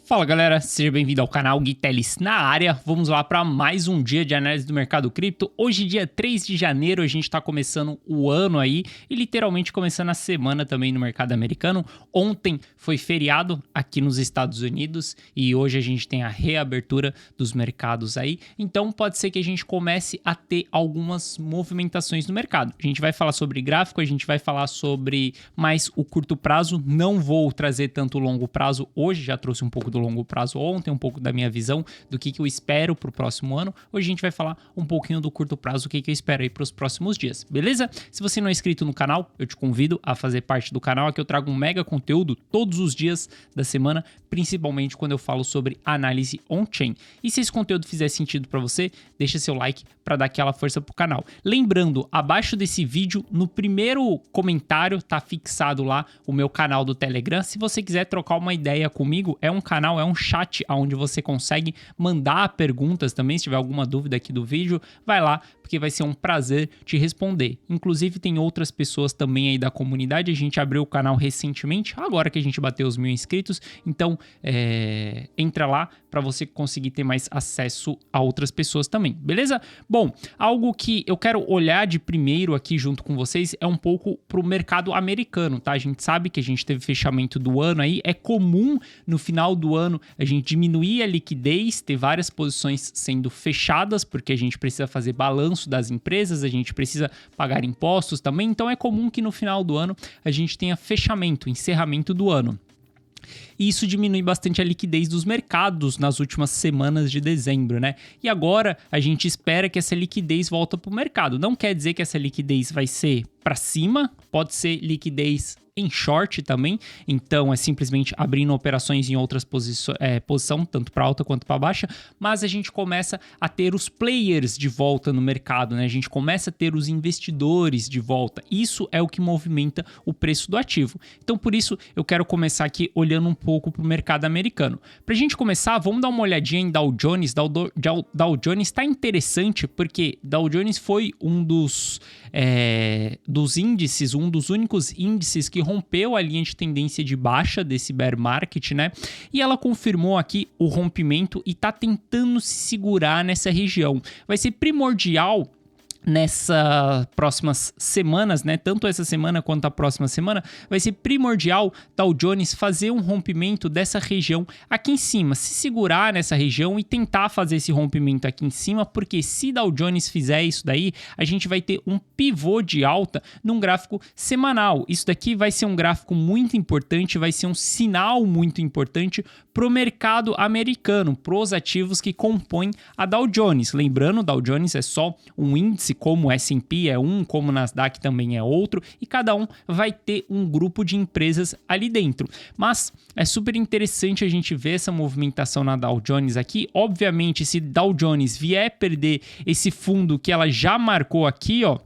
Fala galera, seja bem-vindo ao canal Gui Teles na área. Vamos lá para mais um dia de análise do mercado cripto. Hoje, dia 3 de janeiro, a gente está começando o ano aí e literalmente começando a semana também no mercado americano. Ontem foi feriado aqui nos Estados Unidos e hoje a gente tem a reabertura dos mercados aí. Então pode ser que a gente comece a ter algumas movimentações no mercado. A gente vai falar sobre gráfico, a gente vai falar sobre mais o curto prazo. Não vou trazer tanto o longo prazo hoje, já trouxe um pouco do longo prazo ontem, um pouco da minha visão do que eu espero para o próximo ano. Hoje a gente vai falar um pouquinho do curto prazo, o que eu espero aí para os próximos dias, beleza? Se você não é inscrito no canal, eu te convido a fazer parte do canal. Aqui eu trago um mega conteúdo todos os dias da semana, principalmente quando eu falo sobre análise on-chain. E se esse conteúdo fizer sentido para você, deixa seu like para dar aquela força pro canal. Lembrando, abaixo desse vídeo, no primeiro comentário, tá fixado lá o meu canal do Telegram. Se você quiser trocar uma ideia comigo, é um canal, é um chat onde você consegue mandar perguntas também. Se tiver alguma dúvida aqui do vídeo, vai lá, porque vai ser um prazer te responder. Inclusive, tem outras pessoas também aí da comunidade. A gente abriu o canal recentemente, agora que a gente bateu os 1000 inscritos. Então, entra lá para você conseguir ter mais acesso a outras pessoas também, beleza? Bom, algo que eu quero olhar de primeiro aqui junto com vocês é um pouco pro mercado americano, tá? A gente sabe que a gente teve fechamento do ano aí, é comum no final do ano a gente diminuir a liquidez, ter várias posições sendo fechadas, porque a gente precisa fazer balanço das empresas, a gente precisa pagar impostos também, então é comum que no final do ano a gente tenha fechamento, encerramento do ano. E isso diminui bastante a liquidez dos mercados nas últimas semanas de dezembro, né? E agora a gente espera que essa liquidez volta para o mercado. Não quer dizer que essa liquidez vai ser para cima, pode ser liquidez em short também, então é simplesmente abrindo operações em outras posição, tanto para alta quanto para baixa, mas a gente começa a ter os players de volta no mercado, né? A gente começa a ter os investidores de volta. Isso é o que movimenta o preço do ativo. Então, por isso, eu quero começar aqui olhando um pouco para o mercado americano. Para a gente começar, vamos dar uma olhadinha em Dow Jones. Dow Jones está interessante porque Dow Jones foi um dos índices, um dos únicos índices que rompeu a linha de tendência de baixa desse bear market, né? E ela confirmou aqui o rompimento e tá tentando se segurar nessa região. Vai ser primordial nessas próximas semanas, né? Tanto essa semana quanto a próxima semana, vai ser primordial Dow Jones fazer um rompimento dessa região aqui em cima, se segurar nessa região e tentar fazer esse rompimento aqui em cima, porque se Dow Jones fizer isso daí, a gente vai ter um pivô de alta num gráfico semanal. Isso daqui vai ser um gráfico muito importante, vai ser um sinal muito importante para o mercado americano, para os ativos que compõem a Dow Jones. Lembrando, Dow Jones é só um índice, como o S&P é um, como o Nasdaq também é outro, e cada um vai ter um grupo de empresas ali dentro. Mas é super interessante a gente ver essa movimentação na Dow Jones aqui. Obviamente, se Dow Jones vier perder esse fundo que ela já marcou aqui, ó,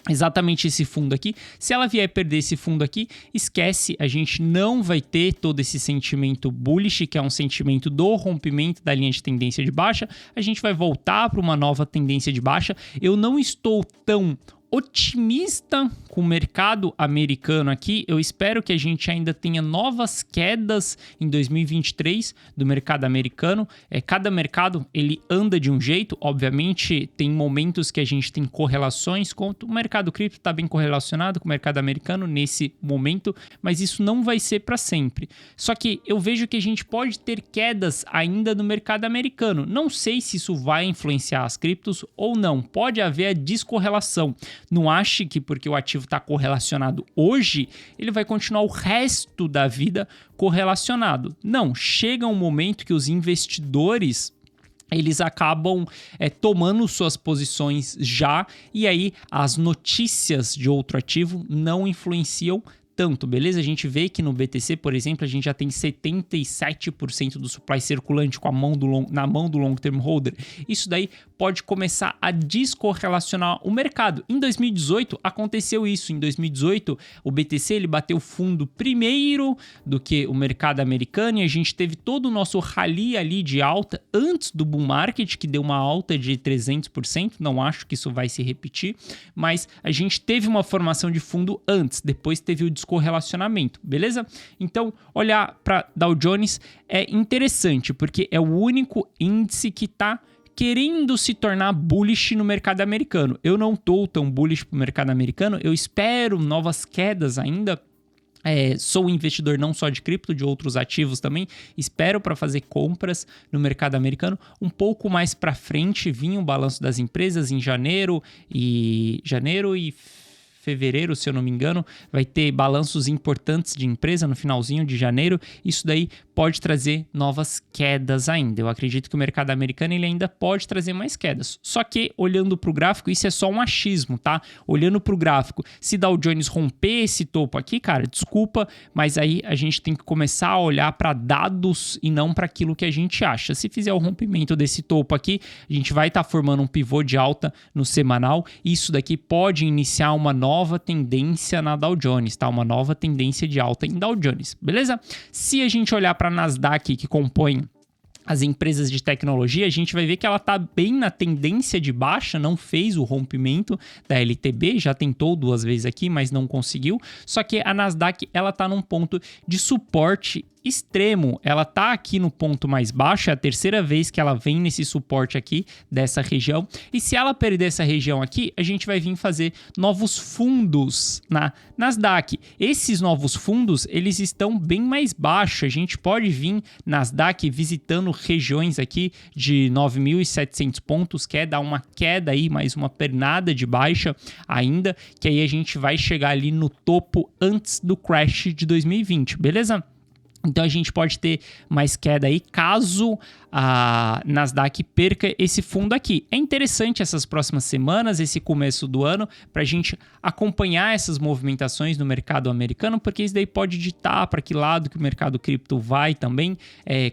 exatamente esse fundo aqui, se ela vier perder esse fundo aqui, esquece, a gente não vai ter todo esse sentimento bullish, que é um sentimento do rompimento da linha de tendência de baixa, a gente vai voltar para uma nova tendência de baixa. Eu não estou tão otimista com o mercado americano aqui. Eu espero que a gente ainda tenha novas quedas em 2023 do mercado americano. Cada mercado ele anda de um jeito, obviamente tem momentos que a gente tem correlações, com o mercado cripto está bem correlacionado com o mercado americano nesse momento, mas isso não vai ser para sempre. Só que eu vejo que a gente pode ter quedas ainda no mercado americano. Não sei se isso vai influenciar as criptos ou não. Pode haver a descorrelação. Não ache que porque o ativo está correlacionado hoje, ele vai continuar o resto da vida correlacionado. Não, chega um momento que os investidores eles acabam tomando suas posições já, e aí as notícias de outro ativo não influenciam tanto, beleza? A gente vê que no BTC, por exemplo, a gente já tem 77% do supply circulante com na mão do long term holder. Isso daí pode começar a descorrelacionar o mercado. Em 2018 aconteceu isso. Em 2018 o BTC ele bateu fundo primeiro do que o mercado americano e a gente teve todo o nosso rally ali de alta antes do bull market, que deu uma alta de 300%. Não acho que isso vai se repetir, mas a gente teve uma formação de fundo antes, depois teve o correlacionamento, beleza? Então, olhar para Dow Jones é interessante, porque é o único índice que está querendo se tornar bullish no mercado americano. Eu não estou tão bullish para o mercado americano, eu espero novas quedas ainda. Sou um investidor não só de cripto, de outros ativos também. Espero para fazer compras no mercado americano. Um pouco mais para frente vinha o balanço das empresas em janeiro e fevereiro, se eu não me engano, vai ter balanços importantes de empresa no finalzinho de janeiro. Isso daí pode trazer novas quedas ainda. Eu acredito que o mercado americano ele ainda pode trazer mais quedas. Só que, olhando para o gráfico, isso é só um achismo, tá? Olhando para o gráfico, se Dow Jones romper esse topo aqui, cara, desculpa, mas aí a gente tem que começar a olhar para dados e não para aquilo que a gente acha. Se fizer o rompimento desse topo aqui, a gente vai estar formando um pivô de alta no semanal. Isso daqui pode iniciar uma nova tendência na Dow Jones, tá? Uma nova tendência de alta em Dow Jones, beleza? Se a gente olhar para a Nasdaq, que compõe as empresas de tecnologia, a gente vai ver que ela está bem na tendência de baixa, não fez o rompimento da LTB, já tentou 2 vezes aqui, mas não conseguiu. Só que a Nasdaq ela está num ponto de suporte extremo, ela tá aqui no ponto mais baixo, é a terceira vez que ela vem nesse suporte aqui dessa região, e se ela perder essa região aqui, a gente vai vir fazer novos fundos na Nasdaq. Esses novos fundos, eles estão bem mais baixos, a gente pode vir Nasdaq visitando regiões aqui de 9.700 pontos, quer dar uma queda aí, mais uma pernada de baixa ainda, que aí a gente vai chegar ali no topo antes do crash de 2020, beleza? Então a gente pode ter mais queda aí caso a Nasdaq perca esse fundo aqui. É interessante essas próximas semanas, esse começo do ano, para a gente acompanhar essas movimentações no mercado americano, porque isso daí pode ditar para que lado que o mercado cripto vai também.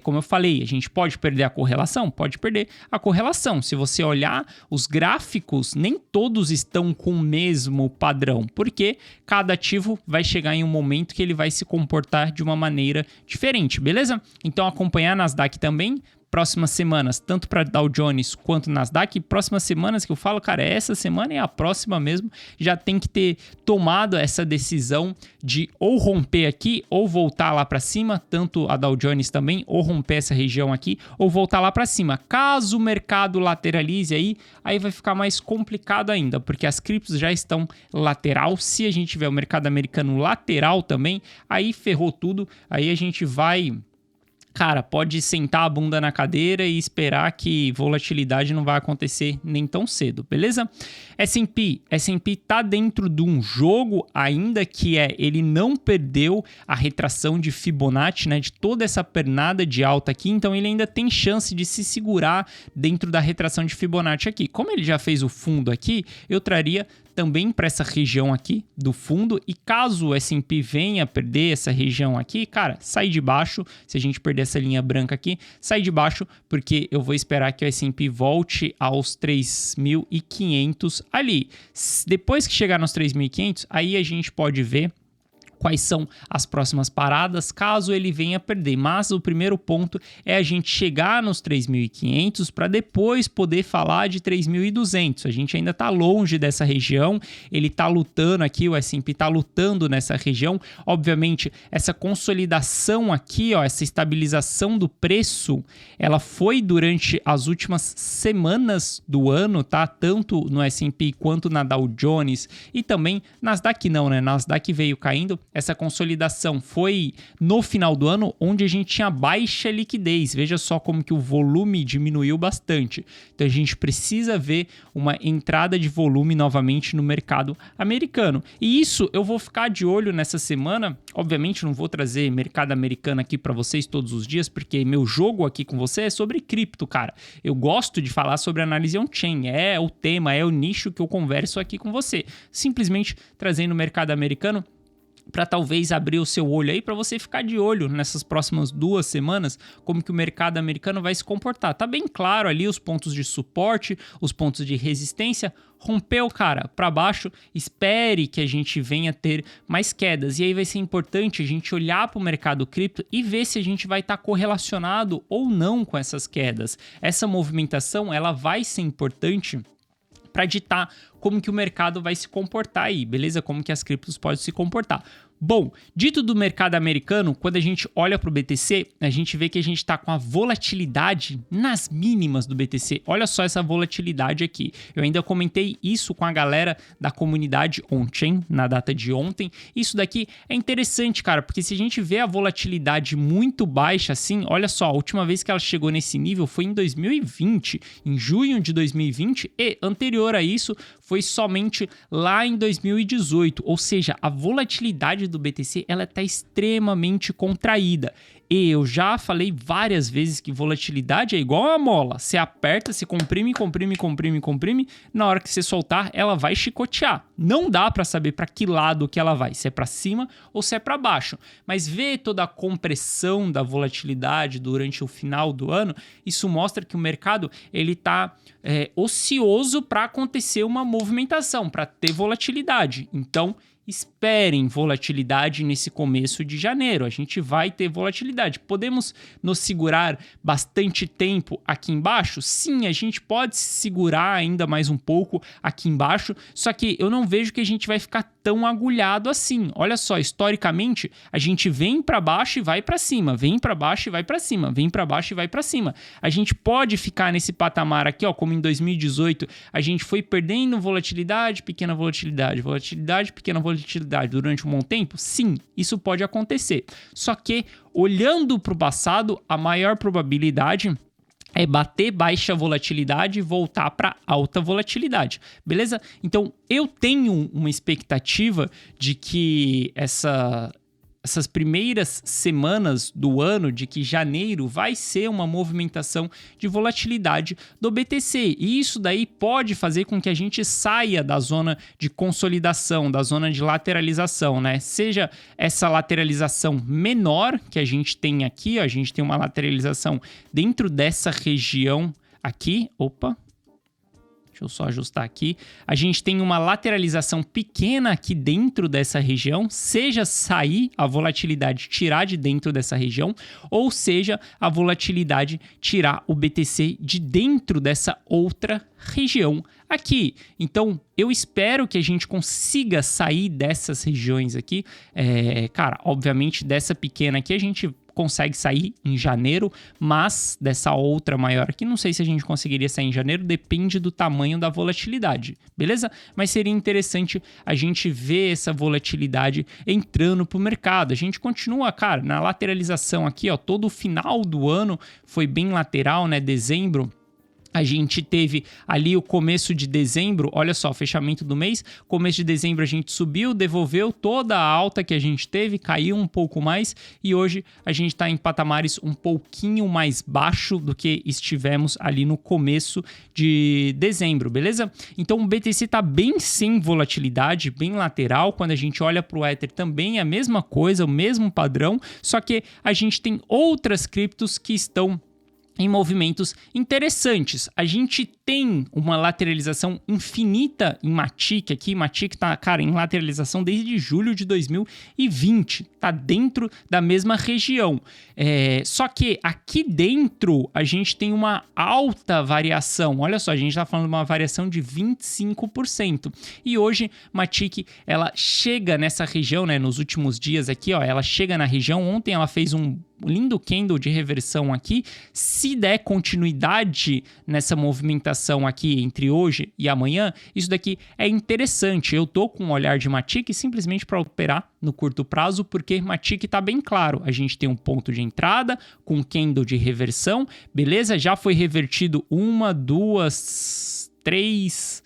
Como eu falei, a gente pode perder a correlação? Pode perder a correlação. Se você olhar os gráficos, nem todos estão com o mesmo padrão, porque cada ativo vai chegar em um momento que ele vai se comportar de uma maneira diferente, beleza? Então acompanhar a Nasdaq também. Próximas semanas, tanto para Dow Jones quanto Nasdaq, próximas semanas que eu falo, cara, essa semana e a próxima mesmo, já tem que ter tomado essa decisão de ou romper aqui ou voltar lá para cima, tanto a Dow Jones também, ou romper essa região aqui ou voltar lá para cima. Caso o mercado lateralize aí vai ficar mais complicado ainda, porque as criptos já estão lateral. Se a gente tiver o mercado americano lateral também, aí ferrou tudo, aí a gente vai... Cara, pode sentar a bunda na cadeira e esperar que volatilidade não vai acontecer nem tão cedo, beleza? S&P tá dentro de um jogo ainda que ele não perdeu a retração de Fibonacci, né, de toda essa pernada de alta aqui, então ele ainda tem chance de se segurar dentro da retração de Fibonacci aqui. Como ele já fez o fundo aqui, eu traria também para essa região aqui do fundo, e caso o S&P venha perder essa região aqui, cara, sai de baixo. Se a gente perder essa linha branca aqui, sai de baixo, porque eu vou esperar que o S&P volte aos 3.500 ali. Depois que chegar nos 3.500, aí a gente pode ver quais são as próximas paradas, caso ele venha perder. Mas o primeiro ponto é a gente chegar nos 3.500 para depois poder falar de 3.200. A gente ainda está longe dessa região, ele está lutando aqui, o S&P está lutando nessa região. Obviamente, essa consolidação aqui, essa estabilização do preço, ela foi durante as últimas semanas do ano, tá? Tanto no S&P quanto na Dow Jones e também Nasdaq não, né? Nasdaq veio caindo. Essa consolidação foi no final do ano, onde a gente tinha baixa liquidez. Veja só como que o volume diminuiu bastante. Então a gente precisa ver uma entrada de volume novamente no mercado americano. E isso eu vou ficar de olho nessa semana. Obviamente não vou trazer mercado americano aqui para vocês todos os dias, porque meu jogo aqui com você é sobre cripto, cara. Eu gosto de falar sobre análise on-chain. É o tema, é o nicho que eu converso aqui com você. Simplesmente trazendo o mercado americano para talvez abrir o seu olho aí, para você ficar de olho nessas próximas 2 semanas, como que o mercado americano vai se comportar. Tá bem claro ali os pontos de suporte, os pontos de resistência. Rompeu, cara, para baixo, espere que a gente venha ter mais quedas. E aí vai ser importante a gente olhar para o mercado cripto e ver se a gente vai estar correlacionado ou não com essas quedas. Essa movimentação, ela vai ser importante para ditar como que o mercado vai se comportar aí, beleza? Como que as criptos podem se comportar. Bom, dito do mercado americano, quando a gente olha para o BTC, a gente vê que a gente está com a volatilidade nas mínimas do BTC. Olha só essa volatilidade aqui. Eu ainda comentei isso com a galera da comunidade on-chain, na data de ontem. Isso daqui é interessante, cara, porque se a gente vê a volatilidade muito baixa assim, olha só, a última vez que ela chegou nesse nível foi em 2020, em junho de 2020, e anterior a isso foi somente lá em 2018, ou seja, a volatilidade do BTC ela está extremamente contraída. E eu já falei várias vezes que volatilidade é igual a mola. Você aperta, você comprime, na hora que você soltar, ela vai chicotear. Não dá para saber para que lado que ela vai, se é para cima ou se é para baixo. Mas ver toda a compressão da volatilidade durante o final do ano, isso mostra que o mercado ele está ocioso para acontecer uma movimentação, para ter volatilidade. Então, esperem volatilidade nesse começo de janeiro. A gente vai ter volatilidade. Podemos nos segurar bastante tempo aqui embaixo? Sim, a gente pode se segurar ainda mais um pouco aqui embaixo, só que eu não vejo que a gente vai ficar tão agulhado assim. Olha só, historicamente, a gente vem para baixo e vai para cima, vem para baixo e vai para cima, vem para baixo e vai para cima. A gente pode ficar nesse patamar aqui, ó, como em 2018, a gente foi perdendo volatilidade, pequena volatilidade, pequena volatilidade durante um bom tempo? Sim, isso pode acontecer. Só que, olhando para o passado, a maior probabilidade é bater baixa volatilidade e voltar para alta volatilidade, beleza? Então, eu tenho uma expectativa de que essas primeiras semanas do ano, de que janeiro vai ser uma movimentação de volatilidade do BTC. E isso daí pode fazer com que a gente saia da zona de consolidação, da zona de lateralização, né? Seja essa lateralização menor que a gente tem aqui, ó, a gente tem uma lateralização dentro dessa região aqui. Opa! Deixa eu só ajustar aqui. A gente tem uma lateralização pequena aqui dentro dessa região, seja sair a volatilidade, tirar de dentro dessa região, ou seja, a volatilidade tirar o BTC de dentro dessa outra região aqui. Então, eu espero que a gente consiga sair dessas regiões aqui. Cara, obviamente, dessa pequena aqui a gente consegue sair em janeiro, mas dessa outra maior aqui, não sei se a gente conseguiria sair em janeiro, depende do tamanho da volatilidade, beleza? Mas seria interessante a gente ver essa volatilidade entrando pro mercado. A gente continua, cara, na lateralização aqui, ó, todo o final do ano foi bem lateral, né? Dezembro, a gente teve ali o começo de dezembro, olha só, fechamento do mês, começo de dezembro a gente subiu, devolveu toda a alta que a gente teve, caiu um pouco mais e hoje a gente está em patamares um pouquinho mais baixo do que estivemos ali no começo de dezembro, beleza? Então o BTC está bem sem volatilidade, bem lateral, quando a gente olha para o Ether também é a mesma coisa, o mesmo padrão, só que a gente tem outras criptos que estão em movimentos interessantes. A gente tem uma lateralização infinita em Matic aqui. Matic tá, cara, em lateralização desde julho de 2020. Tá dentro da mesma região. Só que aqui dentro a gente tem uma alta variação. Olha só, a gente tá falando de uma variação de 25%. E hoje Matic, ela chega nessa região, né, nos últimos dias aqui, ó, ela chega na região. Ontem ela fez um lindo candle de reversão aqui. Se der continuidade nessa movimentação aqui entre hoje e amanhã, isso daqui é interessante. Eu tô com um olhar de Matic simplesmente para operar no curto prazo, porque Matic tá bem claro. A gente tem um ponto de entrada com candle de reversão, beleza? Já foi revertido 1, 2, 3,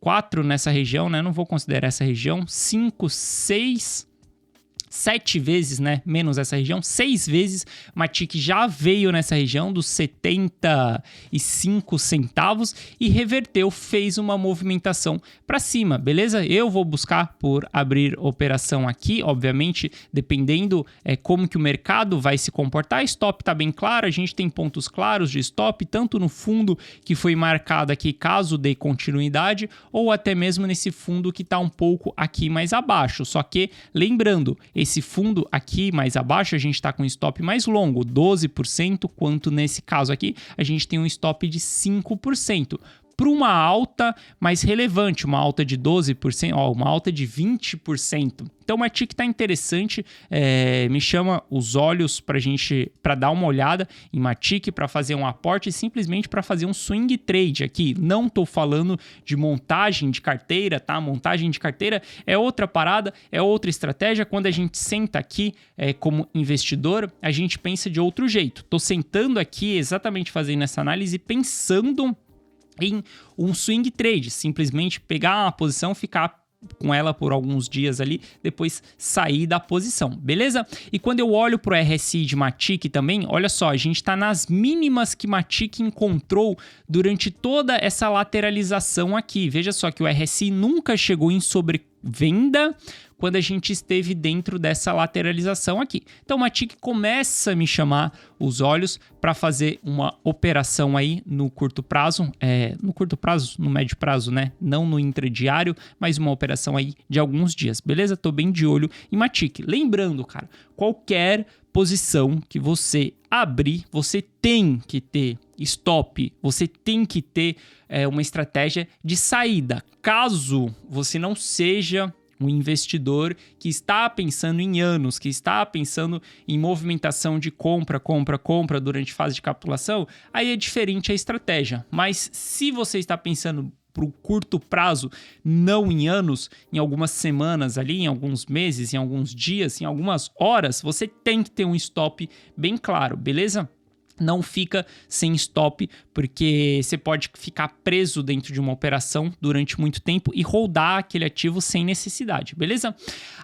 4 nessa região, né? Não vou considerar essa região. 5, 6... 7 vezes, né, menos essa região, 6 vezes, Matic já veio nessa região dos 75 centavos e reverteu, fez uma movimentação para cima, beleza? Eu vou buscar por abrir operação aqui, obviamente, dependendo como que o mercado vai se comportar. Stop tá bem claro, a gente tem pontos claros de stop, tanto no fundo que foi marcado aqui, caso dê continuidade, ou até mesmo nesse fundo que tá um pouco aqui mais abaixo, só que, lembrando, esse fundo aqui mais abaixo, a gente está com um stop mais longo, 12%, quanto nesse caso aqui, a gente tem um stop de 5%. para uma alta mais relevante, uma alta de 12%, uma alta de 20%. Então, o Matic está interessante, me chama os olhos para dar uma olhada em Matic, para fazer um aporte, simplesmente para fazer um swing trade aqui. Não estou falando de montagem de carteira, tá? Montagem de carteira é outra parada, é outra estratégia. Quando a gente senta aqui como investidor, a gente pensa de outro jeito. Estou sentando aqui exatamente fazendo essa análise, pensando em um swing trade, simplesmente pegar uma posição, ficar com ela por alguns dias ali, depois sair da posição, beleza? E quando eu olho para o RSI de Matic também, olha só, a gente está nas mínimas que Matic encontrou durante toda essa lateralização aqui. Veja só que o RSI nunca chegou em sobrevenda quando a gente esteve dentro dessa lateralização aqui. Então, o Matic começa a me chamar os olhos para fazer uma operação aí no curto prazo, no médio prazo, né? Não no intradiário, mas uma operação aí de alguns dias, beleza? Tô bem de olho em Matic. Lembrando, cara, qualquer posição que você abrir, você tem que ter stop, você tem que ter uma estratégia de saída. Caso você não seja um investidor que está pensando em anos, que está pensando em movimentação de compra durante fase de capitulação, aí é diferente a estratégia. Mas se você está pensando para o curto prazo, não em anos, em algumas semanas ali, em alguns meses, em alguns dias, em algumas horas, você tem que ter um stop bem claro, beleza? Não fica sem stop, porque você pode ficar preso dentro de uma operação durante muito tempo e holdar aquele ativo sem necessidade, beleza?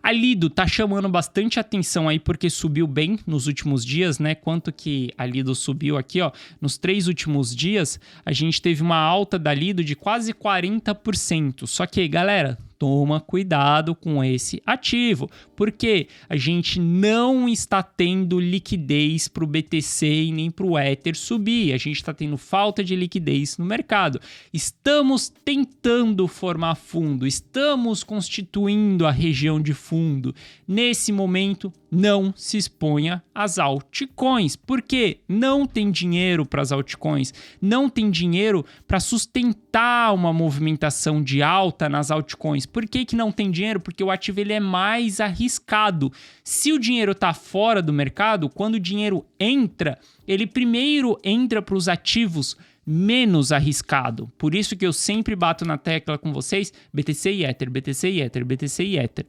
A Lido tá chamando bastante atenção aí porque subiu bem nos últimos dias, né? Quanto que a Lido subiu aqui, ó, nos 3 últimos dias, a gente teve uma alta da Lido de quase 40%. Só que, galera, toma cuidado com esse ativo, porque a gente não está tendo liquidez para o BTC e nem para o Ether subir. A gente está tendo falta de liquidez no mercado. Estamos tentando formar fundo, estamos constituindo a região de fundo. Nesse momento, não se exponha às altcoins, porque não tem dinheiro para as altcoins, não tem dinheiro para sustentar uma movimentação de alta nas altcoins. Por que não tem dinheiro? Porque o ativo ele é mais arriscado. Se o dinheiro está fora do mercado, quando o dinheiro entra, ele primeiro entra para os ativos menos arriscado. Por isso que eu sempre bato na tecla com vocês, BTC e Ether, BTC e Ether, BTC e Ether.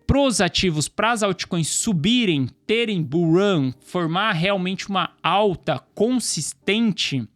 Para os ativos, para as altcoins subirem, terem bull run, formar realmente uma alta consistente,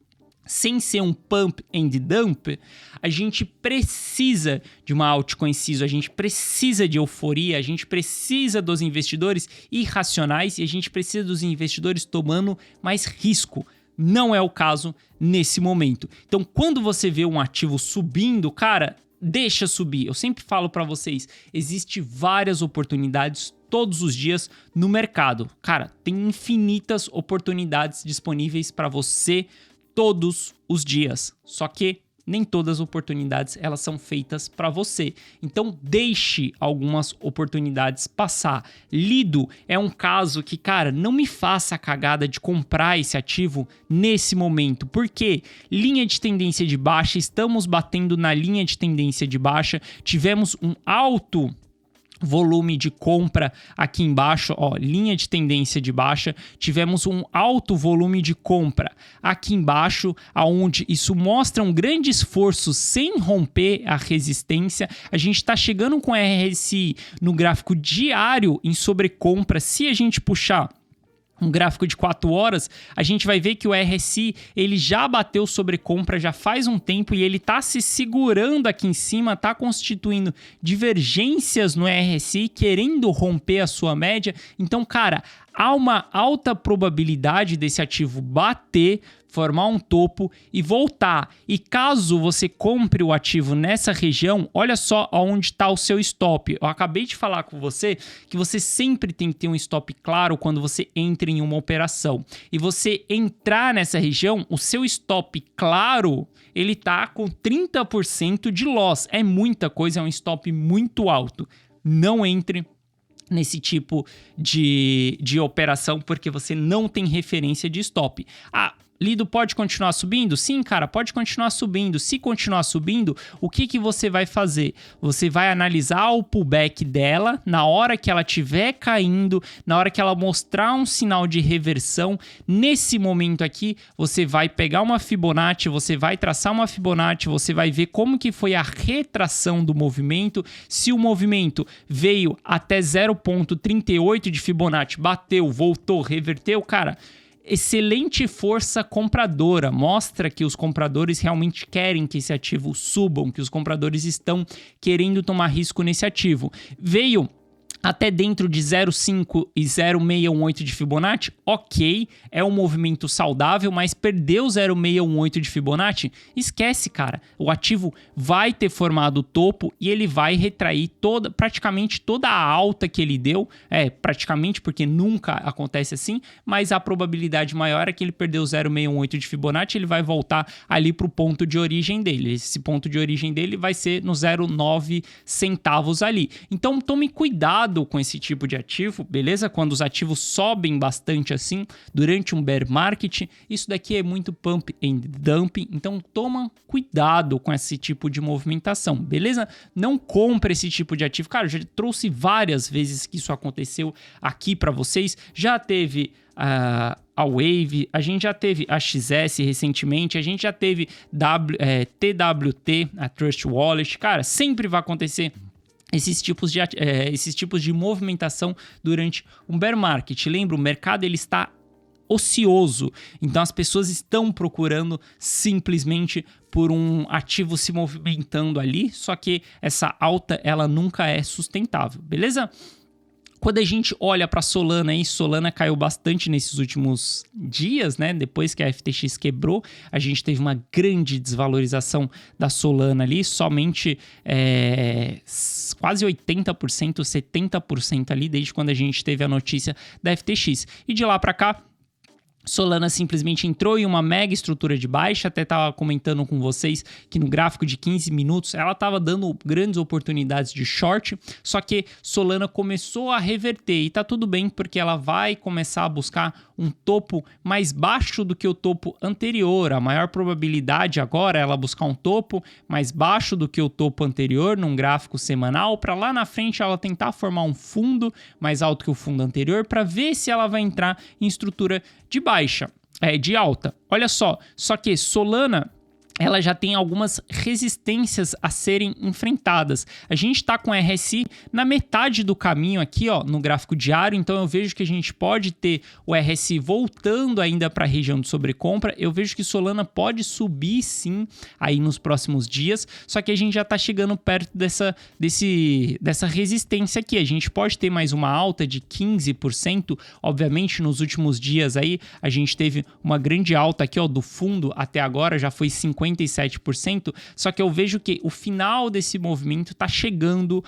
sem ser um pump and dump, a gente precisa de uma altcoin CISO, a gente precisa de euforia, a gente precisa dos investidores irracionais e a gente precisa dos investidores tomando mais risco. Não é o caso nesse momento. Então, quando você vê um ativo subindo, cara, deixa subir. Eu sempre falo para vocês, existe várias oportunidades todos os dias no mercado. Cara, tem infinitas oportunidades disponíveis para você todos os dias. Só que nem todas as oportunidades elas são feitas para você. Então deixe algumas oportunidades passar. Lido é um caso que, cara, não me faça a cagada de comprar esse ativo nesse momento. Porque linha de tendência de baixa, estamos batendo na linha de tendência de baixa, tivemos um alto volume de compra aqui embaixo, ó, linha de tendência de baixa, tivemos um alto volume de compra aqui embaixo, aonde isso mostra um grande esforço sem romper a resistência. A gente está chegando com RSI no gráfico diário em sobrecompra. Se a gente puxar um gráfico de 4 horas, a gente vai ver que o RSI ele já bateu sobre compra já faz um tempo e ele está se segurando aqui em cima, está constituindo divergências no RSI, querendo romper a sua média. Então, cara, há uma alta probabilidade desse ativo bater, formar um topo e voltar. E caso você compre o ativo nessa região, olha só onde está o seu stop. Eu acabei de falar com você que você sempre tem que ter um stop claro quando você entra em uma operação. E você entrar nessa região, o seu stop claro, ele tá com 30% de loss. É muita coisa, é um stop muito alto. Não entre nesse tipo de operação porque você não tem referência de stop. Lido pode continuar subindo? Sim, cara, pode continuar subindo. Se continuar subindo, o que você vai fazer? Você vai analisar o pullback dela na hora que ela estiver caindo, na hora que ela mostrar um sinal de reversão. Nesse momento aqui, você vai pegar uma Fibonacci, você vai traçar uma Fibonacci, você vai ver como que foi a retração do movimento. Se o movimento veio até 0,38 de Fibonacci, bateu, voltou, reverteu, cara, excelente força compradora, mostra que os compradores realmente querem que esse ativo subam, que os compradores estão querendo tomar risco nesse ativo. Veio até dentro de 0,5 e 0,618 de Fibonacci, ok, é um movimento saudável, mas perdeu 0,618 de Fibonacci, esquece, cara. O ativo vai ter formado o topo e ele vai retrair praticamente toda a alta que ele deu, praticamente porque nunca acontece assim, mas a probabilidade maior é que ele perdeu 0,618 de Fibonacci, ele vai voltar ali para o ponto de origem dele. Esse ponto de origem dele vai ser no 0,9 centavos ali. Então tome cuidado com esse tipo de ativo, beleza? Quando os ativos sobem bastante assim, durante um bear market, isso daqui é muito pump and dump, então toma cuidado com esse tipo de movimentação, beleza? Não compre esse tipo de ativo. Cara, eu já trouxe várias vezes que isso aconteceu aqui para vocês, já teve a Wave, a gente já teve a XS recentemente, a gente já teve TWT, a Trust Wallet, cara, sempre vai acontecer esses tipos de movimentação durante um bear market. Lembra, o mercado ele está ocioso, então as pessoas estão procurando simplesmente por um ativo se movimentando ali, só que essa alta ela nunca é sustentável, beleza? Quando a gente olha para Solana, Solana caiu bastante nesses últimos dias, né? Depois que a FTX quebrou, a gente teve uma grande desvalorização da Solana ali, somente quase 80%, 70% ali, desde quando a gente teve a notícia da FTX. E de lá para cá, Solana simplesmente entrou em uma mega estrutura de baixa, até estava comentando com vocês que no gráfico de 15 minutos ela estava dando grandes oportunidades de short, só que Solana começou a reverter e tá tudo bem porque ela vai começar a buscar um topo mais baixo do que o topo anterior. A maior probabilidade agora é ela buscar um topo mais baixo do que o topo anterior num gráfico semanal, para lá na frente ela tentar formar um fundo mais alto que o fundo anterior para ver se ela vai entrar em estrutura de baixa, de alta. Olha só que Solana ela já tem algumas resistências a serem enfrentadas. A gente está com a RSI na metade do caminho aqui, ó, no gráfico diário, então eu vejo que a gente pode ter o RSI voltando ainda para a região de sobrecompra. Eu vejo que Solana pode subir sim aí nos próximos dias, só que a gente já está chegando perto dessa resistência aqui. A gente pode ter mais uma alta de 15%. Obviamente, nos últimos dias aí, a gente teve uma grande alta aqui, ó, do fundo até agora já foi 57%, só que eu vejo que o final desse movimento está chegando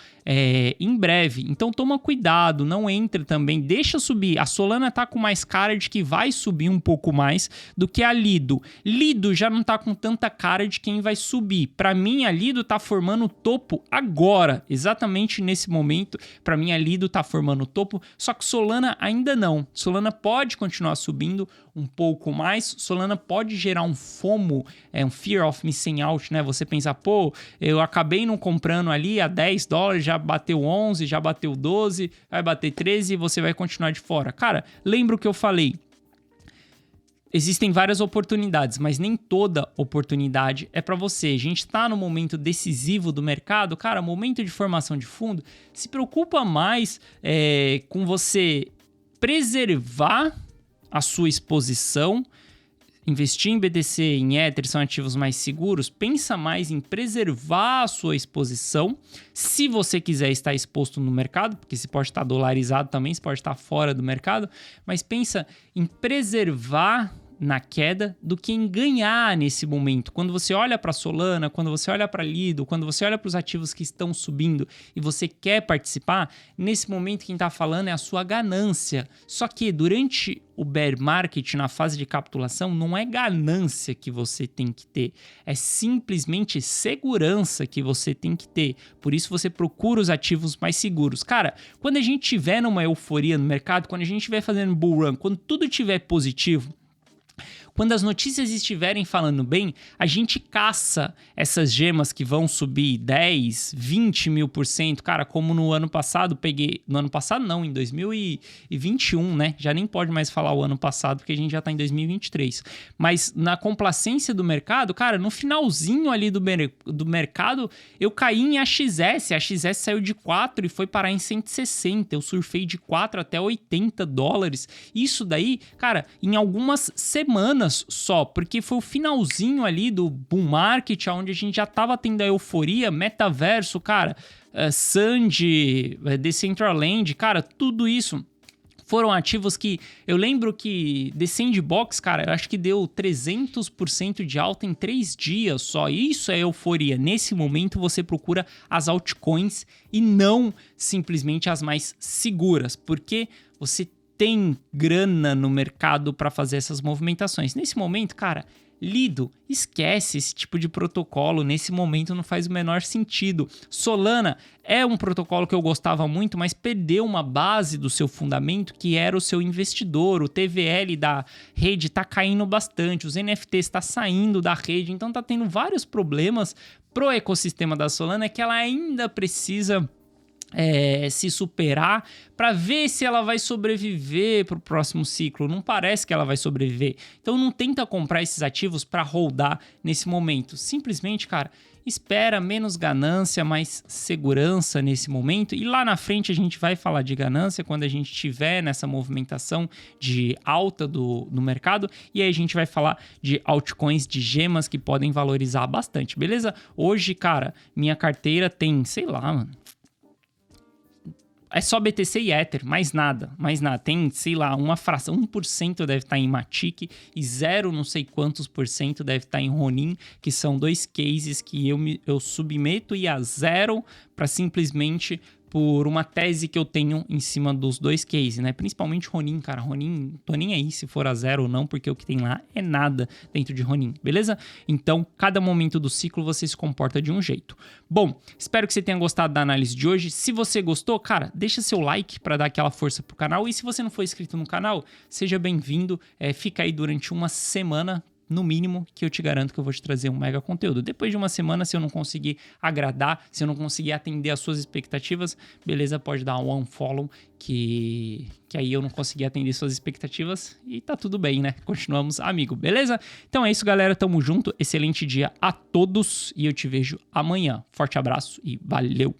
em breve. Então toma cuidado, não entra também, deixa subir. A Solana está com mais cara de que vai subir um pouco mais do que a Lido. Lido já não está com tanta cara de quem vai subir. Para mim, a Lido está formando topo agora, exatamente nesse momento. Para mim, a Lido está formando topo, só que Solana ainda não. Solana pode continuar subindo um pouco mais. Solana pode gerar um FOMO, um Fear of Missing Out, né? Você pensa, pô, eu acabei não comprando ali a $10, já bateu 11, já bateu 12, vai bater 13 e você vai continuar de fora. Cara, lembra o que eu falei? Existem várias oportunidades, mas nem toda oportunidade é para você. A gente está no momento decisivo do mercado, cara, momento de formação de fundo. Se preocupa mais com você preservar a sua exposição. Investir em BTC, em Ether são ativos mais seguros. Pensa mais em preservar a sua exposição. Se você quiser estar exposto no mercado, porque você pode estar dolarizado também, você pode estar fora do mercado, mas pensa em preservar na queda do que em ganhar nesse momento. Quando você olha para Solana, quando você olha para Lido, quando você olha para os ativos que estão subindo e você quer participar, nesse momento quem está falando é a sua ganância. Só que durante o bear market, na fase de capitulação, não é ganância que você tem que ter, é simplesmente segurança que você tem que ter. Por isso você procura os ativos mais seguros. Cara, quando a gente tiver numa euforia no mercado, quando a gente estiver fazendo bull run, quando tudo estiver positivo, quando as notícias estiverem falando bem, a gente caça essas gemas que vão subir 10, 20 mil %, cara, como no ano passado, no ano passado não, em 2021, né? Já nem pode mais falar o ano passado, porque a gente já tá em 2023. Mas na complacência do mercado, cara, no finalzinho ali do mercado, eu caí em AXS. A AXS saiu de 4 e foi parar em 160. Eu surfei de 4 até $80. Isso daí, cara, em algumas semanas só, porque foi o finalzinho ali do bull market, onde a gente já tava tendo a euforia, metaverso, cara, Sandy, Decentraland, cara, tudo isso foram ativos que eu lembro que The Sandbox, cara, eu acho que deu 300% de alta em 3 dias só. Isso é euforia. Nesse momento você procura as altcoins e não simplesmente as mais seguras, porque você tem grana no mercado para fazer essas movimentações. Nesse momento, cara, Lido, esquece esse tipo de protocolo, nesse momento não faz o menor sentido. Solana é um protocolo que eu gostava muito, mas perdeu uma base do seu fundamento, que era o seu investidor. O TVL da rede está caindo bastante, os NFTs estão saindo da rede, então está tendo vários problemas pro ecossistema da Solana, que ela ainda precisa se superar para ver se ela vai sobreviver para o próximo ciclo. Não parece que ela vai sobreviver. Então não tenta comprar esses ativos para holdar nesse momento. Simplesmente, cara, espera menos ganância, mais segurança nesse momento. E lá na frente a gente vai falar de ganância quando a gente tiver nessa movimentação de alta do mercado. E aí a gente vai falar de altcoins, de gemas que podem valorizar bastante, beleza? Hoje, cara, minha carteira tem, sei lá, mano, é só BTC e Ether, mais nada. Tem, sei lá, uma fração, 1% deve estar em Matic e 0 não sei quantos por cento deve estar em Ronin, que são 2 cases que eu submeto e a 0 para simplesmente por uma tese que eu tenho em cima dos 2 cases, né? Principalmente Ronin, cara. Ronin, tô nem aí se for a 0 ou não, porque o que tem lá é nada dentro de Ronin, beleza? Então, cada momento do ciclo você se comporta de um jeito. Bom, espero que você tenha gostado da análise de hoje. Se você gostou, cara, deixa seu like para dar aquela força pro canal. E se você não for inscrito no canal, seja bem-vindo. Fica aí durante uma semana, no mínimo, que eu te garanto que eu vou te trazer um mega conteúdo. Depois de uma semana, se eu não conseguir agradar, se eu não conseguir atender as suas expectativas, beleza, pode dar um unfollow, que aí eu não consegui atender suas expectativas e tá tudo bem, né? Continuamos amigo, beleza? Então é isso, galera, tamo junto, excelente dia a todos e eu te vejo amanhã. Forte abraço e valeu!